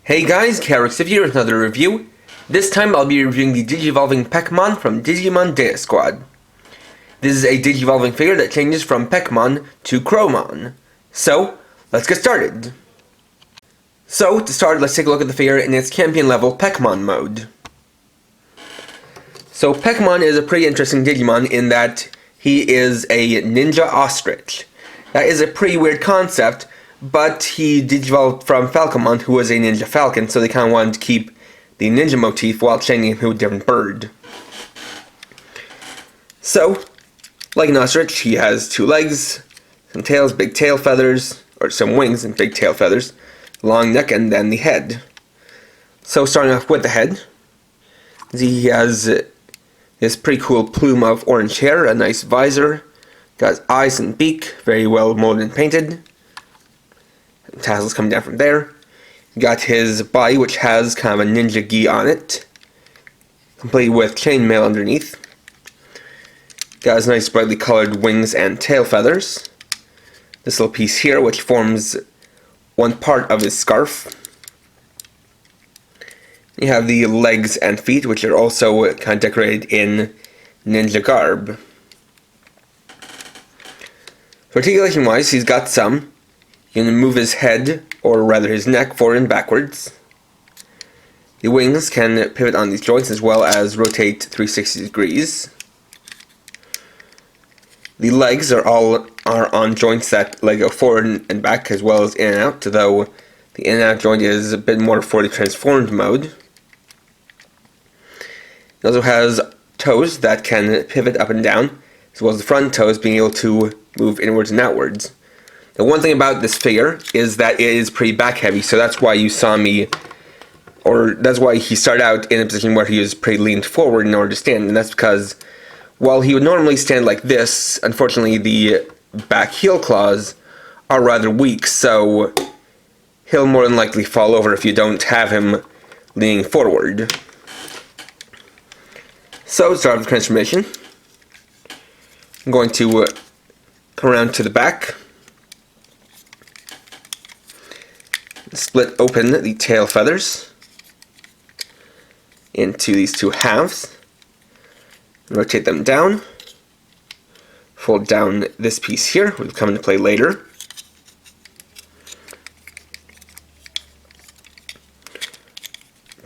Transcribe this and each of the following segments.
Hey guys, Carricksteve here with another review. This time I'll be reviewing the Digivolving Peckmon from Digimon Data Squad. This is a Digivolving figure that changes from Peckmon to Crowmon. So, let's get started. So, to start, let's take a look at the figure in its champion level Peckmon mode. So Peckmon is a pretty interesting Digimon in that he is a ninja ostrich. That is a pretty weird concept, but he digivolved from Falcomon, who was a ninja falcon, so they kind of wanted to keep the ninja motif while changing him to a different bird. So, like an ostrich, he has two legs, some tails, big tail feathers, or some wings and big tail feathers, long neck, and then the head. So starting off with the head, he has this pretty cool plume of orange hair, a nice visor, got his eyes and beak, very well molded and painted. Tassels coming down from there. Got his body, which has kind of a ninja gi on it, complete with chainmail underneath. Got his nice brightly colored wings and tail feathers. This little piece here, which forms one part of his scarf. You have the legs and feet, which are also kind of decorated in ninja garb. For articulation-wise, he's got some. You can move his head, or rather his neck, forward and backwards. The wings can pivot on these joints as well as rotate 360 degrees. The legs are on joints that go forward and back as well as in and out, though the in and out joint is a bit more for the transformed mode. It also has toes that can pivot up and down, as well as the front toes being able to move inwards and outwards. The one thing about this figure is that it is pretty back heavy, so that's why you saw me, or that's why he started out in a position where he was pretty leaned forward in order to stand, and that's because while he would normally stand like this, unfortunately the back heel claws are rather weak, so he'll more than likely fall over if you don't have him leaning forward. So, to start with the transformation, I'm going to come around to the back, split open the tail feathers into these two halves, rotate them down, fold down this piece here, which will come into play later.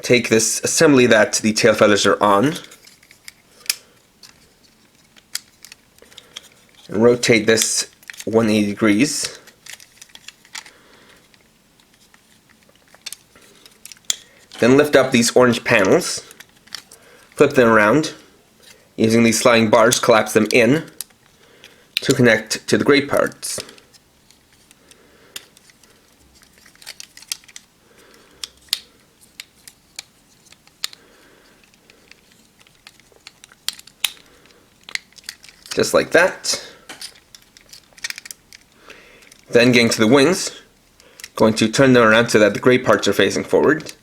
Take this assembly that the tail feathers are on, and rotate this 180 degrees. Then lift up these orange panels, flip them around, using these sliding bars, collapse them in to connect to the gray parts. Just like that. Then getting to the wings, going to turn them around so that the gray parts are facing forward.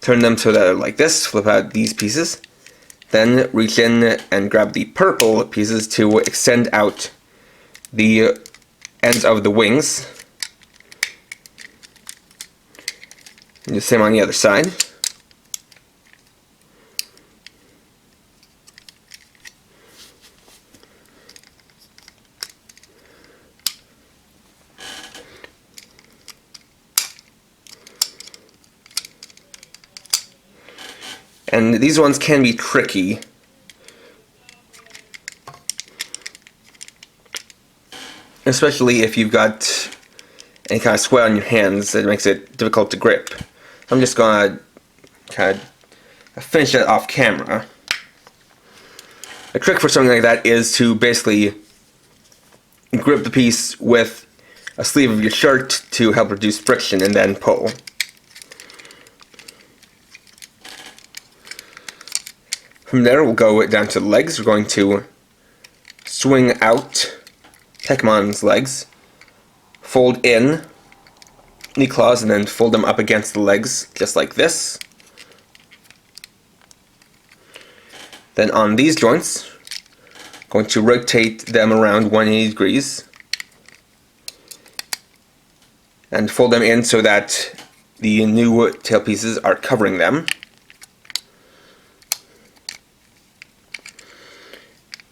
Turn them so that they're like this, flip out these pieces, then reach in and grab the purple pieces to extend out the ends of the wings. And the same on the other side. And these ones can be tricky. Especially if you've got any kind of sweat on your hands, it makes it difficult to grip. I'm just gonna kind of finish it off camera. A trick for something like that is to basically grip the piece with a sleeve of your shirt to help reduce friction and then pull. From there, we'll go down to the legs. We're going to swing out Peckmon's legs, fold in the claws, and then fold them up against the legs, just like this. Then on these joints, going to rotate them around 180 degrees, and fold them in so that the new tail pieces are covering them.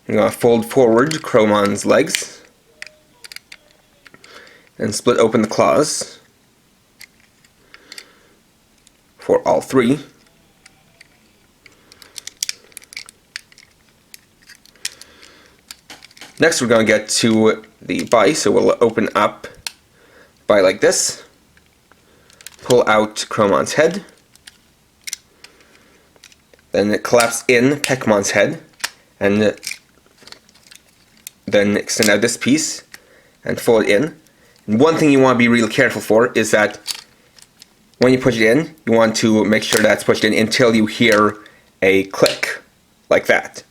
I'm going to fold forward Crowmon's legs and split open the claws for all three. Next we're going to get to the body, so we'll open up the body like this, pull out Crowmon's head, then collapse in Peckmon's head, and then extend out this piece and fold it in. And one thing you want to be really careful for is that when you push it in, you want to make sure that's pushed in until you hear a click, like that.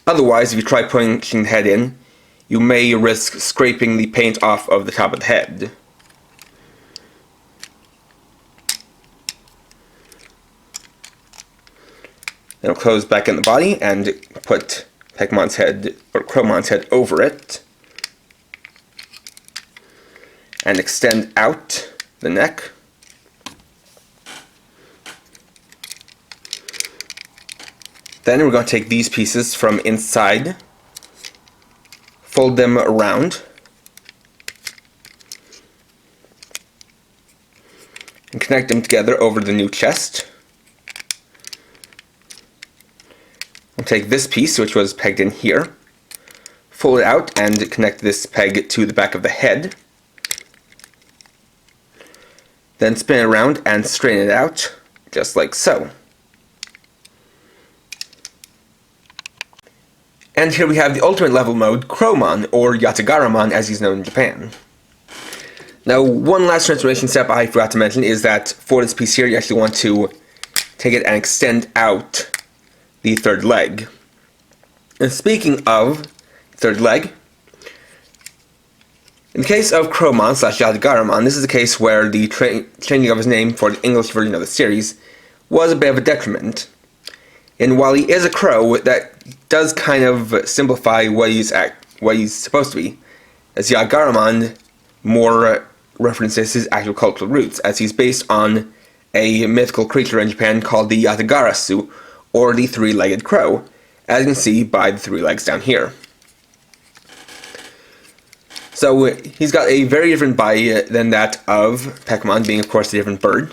Otherwise, if you try pushing the head in, you may risk scraping the paint off of the top of the head. Then we'll close back in the body and put Peckmon's head, or Crowmon's head, over it. And extend out the neck. Then we're going to take these pieces from inside, fold them around, and connect them together over the new chest. We'll take this piece, which was pegged in here, fold it out and connect this peg to the back of the head. Then spin it around and straighten it out, just like so. And here we have the ultimate level mode, Crowmon, or Yatagaramon as he's known in Japan. Now, one last transformation step I forgot to mention is that for this piece here, you actually want to take it and extend out the third leg. And speaking of third leg, in the case of Crowmon / Yatagaramon, this is a case where the changing of his name for the English version of the series was a bit of a detriment. And while he is a crow, that does kind of simplify what he's supposed to be, as Yatagaramon more references his actual cultural roots, as he's based on a mythical creature in Japan called the Yatagarasu, or the three-legged crow, as you can see by the three legs down here. So he's got a very different body than that of Peckmon, being of course a different bird.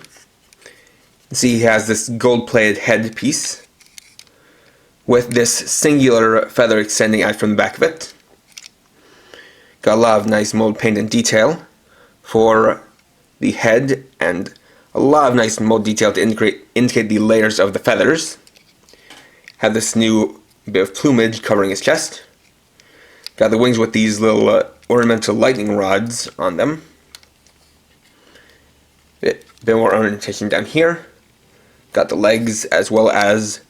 You see he has this gold-plated head piece, with this singular feather extending out from the back of it. Got a lot of nice mold paint and detail for the head, and a lot of nice mold detail to indicate the layers of the feathers. Have this new bit of plumage covering his chest. Got the wings with these little ornamental lightning rods on them. Bit more ornamentation down here. Got the legs as well as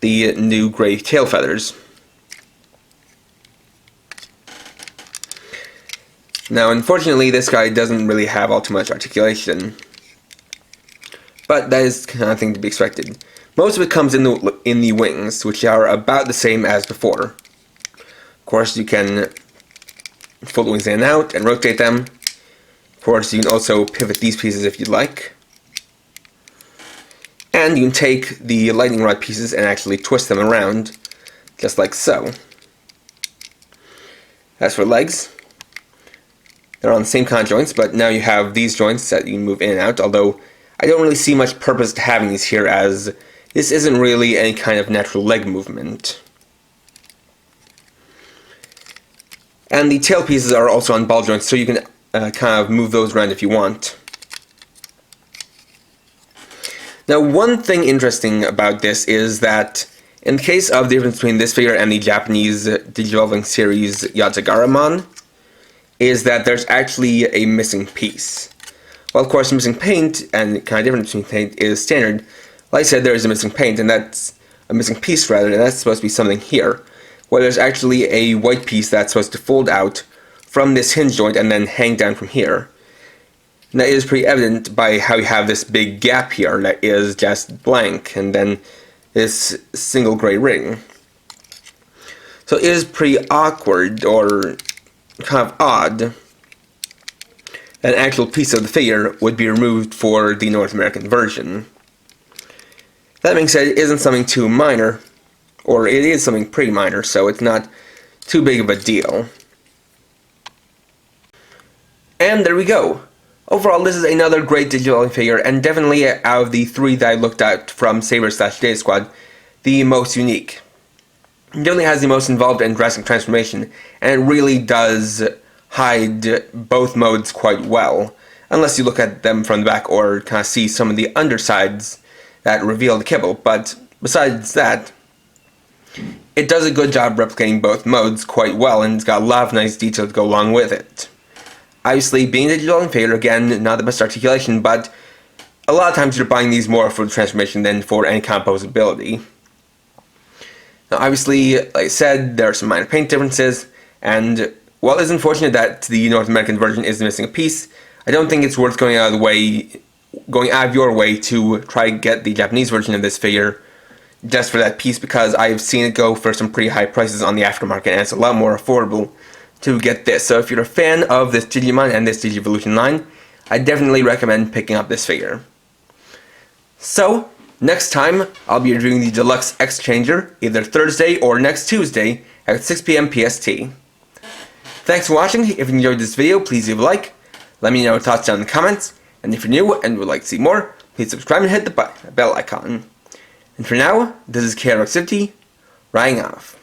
the new gray tail feathers. Now, unfortunately, this guy doesn't really have all too much articulation, but that is the kind of thing to be expected. Most of it comes in the wings, which are about the same as before. Of course, you can fold the wings in and out and rotate them. Of course, you can also pivot these pieces if you'd like. And you can take the lightning rod pieces and actually twist them around, just like so. As for legs, they're on the same kind of joints, but now you have these joints that you can move in and out, although I don't really see much purpose to having these here, as this isn't really any kind of natural leg movement. And the tail pieces are also on ball joints, so you can kind of move those around if you want. Now, one thing interesting about this is that in the case of the difference between this figure and the Japanese Digivolving series Yatagaramon, is that there's actually a missing piece. Well, of course, missing paint and the kind of difference between paint is standard. Like I said, there is a missing paint, and that's a missing piece rather, and that's supposed to be something here, where there's actually a white piece that's supposed to fold out from this hinge joint and then hang down from here. And that is pretty evident by how you have this big gap here that is just blank, and then this single gray ring. So it is pretty awkward, or kind of odd, an actual piece of the figure would be removed for the North American version. That being said, it isn't something too minor, or it is something pretty minor, so it's not too big of a deal. And there we go. Overall, this is another great Digivolving figure, and definitely out of the three that I looked at from Saber/Data Squad, the most unique. It definitely has the most involved and drastic transformation, and it really does hide both modes quite well, unless you look at them from the back or kind of see some of the undersides that reveal the kibble. But besides that, it does a good job replicating both modes quite well, and it's got a lot of nice detail to go along with it. Obviously, being a Digivolving figure, again, not the best articulation, but a lot of times you're buying these more for the transformation than for any composability. Now, obviously, like I said, there are some minor paint differences, and while it's unfortunate that the North American version is missing a piece, I don't think it's worth going out of your way to try to get the Japanese version of this figure just for that piece, because I've seen it go for some pretty high prices on the aftermarket, and it's a lot more affordable to get this. So if you're a fan of this Digimon and this Digivolution line, I definitely recommend picking up this figure. So, next time, I'll be reviewing the Deluxe X-Changer either Thursday or next Tuesday at 6 PM PST. Thanks for watching. If you enjoyed this video, please leave a like. Let me know your thoughts down in the comments. And if you're new and would like to see more, please subscribe and hit the bell icon. And for now, this is KRX50, Riding off.